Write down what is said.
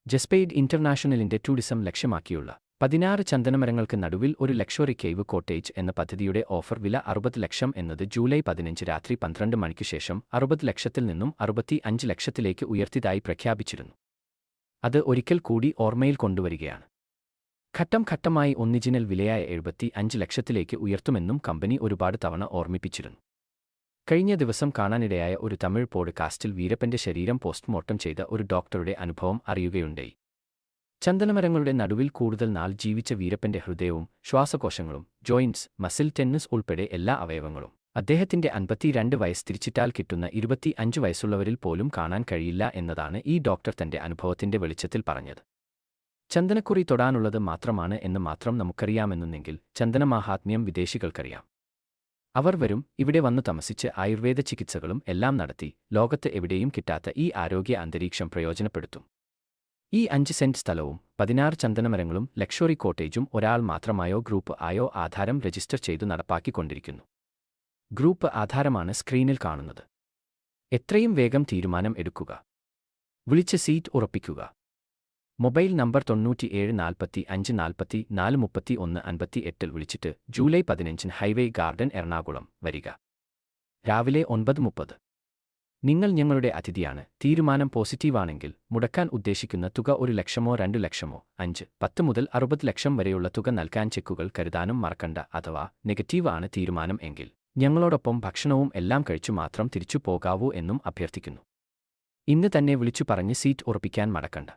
ജസ്പെയ്ഡ് ഇന്റർനാഷണലിന്റെ tourism ലക്ഷ്യമാക്കിയുള്ള 16 ചന്ദനമരങ്ങൾക്ക് നടുവിൽ ഒരു luxury cave cottage എന്ന പദ്ധതിയുടെ ഓഫർ വില 60 ലക്ഷം എന്നത് ജൂലൈ 15 രാത്രി 12 മണിക്ക് ശേഷം 60 ലക്ഷത്തിൽ നിന്നും 65 ലക്ഷത്തിലേക്ക് ഉയർത്തിയതായി പ്രഖ്യാപിച്ചിരുന്നു. അത് ഒരിക്കൽ കൂടി ഓർമ്മയിൽ കൊണ്ടുവരികയാണ്. ഘട്ടം ഘട്ടമായി ഒറിജിനൽ വിലയായ 75 ലക്ഷത്തിലേക്ക് ഉയർത്തുമെന്നും കമ്പനി ഒരുപാട് തവണ ഓർമ്മിപ്പിച്ചിരുന്നു. കഴിഞ്ഞ ദിവസം കാണാനിടയായ ഒരു തമിഴ് പോഡ്കാസ്റ്റിൽ വീരപ്പന്റെ ശരീരം പോസ്റ്റ്മോർട്ടം ചെയ്ത ഒരു ഡോക്ടറുടെ അനുഭവം അറിയുകയുണ്ടായി. ചന്ദനമരങ്ങളുടെ നടുവിൽ കൂടുതൽ നാൾ ജീവിച്ച വീരപ്പന്റെ ഹൃദയവും ശ്വാസകോശങ്ങളും ജോയിന്റ്സ്, മസിൽ, ടെന്നസ് ഉൾപ്പെടെ എല്ലാ അവയവങ്ങളും അദ്ദേഹത്തിന്റെ 52 വയസ്സ് തിരിച്ചിട്ടാൽ കിട്ടുന്ന 25 വയസ്സുള്ളവരിൽ പോലും കാണാൻ കഴിയില്ല എന്നതാണ് ഈ ഡോക്ടർ തന്റെ അനുഭവത്തിന്റെ വെളിച്ചത്തിൽ പറഞ്ഞത്. ചന്ദനക്കുറി തൊടാനുള്ളത് മാത്രമാണ് എന്ന് മാത്രം നമുക്കറിയാമെന്നുണ്ടെങ്കിൽ ചന്ദനമാഹാത്മ്യം വിദേശികൾക്കറിയാം. അവർ വരും, ഇവിടെ വന്നു താമസിച്ച് ആയുർവേദ ചികിത്സകളും എല്ലാം നടത്തി ലോകത്ത് എവിടെയും കിട്ടാത്ത ഈ ആരോഗ്യ അന്തരീക്ഷം പ്രയോജനപ്പെടുത്തും. ഈ 5 സെന്റ് സ്ഥലവും 16 ചന്ദനമരങ്ങളും ലക്ഷറി കോട്ടേജും ഒരാൾ മാത്രമായോ ഗ്രൂപ്പ് ആയോ ആധാരം രജിസ്റ്റർ ചെയ്തു നടപ്പാക്കിക്കൊണ്ടിരിക്കുന്നു. ഗ്രൂപ്പ് ആധാരമാണ് സ്ക്രീനിൽ കാണുന്നത്. എത്രയും വേഗം തീരുമാനം എടുക്കുക. വിളിച്ച് സീറ്റ് ഉറപ്പിക്കുക. മൊബൈൽ നമ്പർ 97 45 44 31 58 വിളിച്ചിട്ട് ജൂലൈ 15 ഹൈവേ ഗാർഡൻ എറണാകുളം വരിക. രാവിലെ 9:30. നിങ്ങൾ ഞങ്ങളുടെ അതിഥിയാണ്. തീരുമാനം പോസിറ്റീവാണെങ്കിൽ മുടക്കാൻ ഉദ്ദേശിക്കുന്ന തുക 1 ലക്ഷമോ 2 ലക്ഷമോ 5, 10 മുതൽ 60 ലക്ഷം വരെയുള്ള തുക നൽകാൻ ചെക്കുകൾ കരുതാനും മറക്കണ്ട. അഥവാ നെഗറ്റീവ് ആണ് തീരുമാനം എങ്കിൽ ഞങ്ങളോടൊപ്പം ഭക്ഷണവും എല്ലാം കഴിച്ചു മാത്രം തിരിച്ചു പോകാവൂ എന്നും അഭ്യർത്ഥിക്കുന്നു. ഇന്ന് തന്നെ വിളിച്ചു പറഞ്ഞ് സീറ്റ് ഉറപ്പിക്കാൻ മടക്കണ്ട.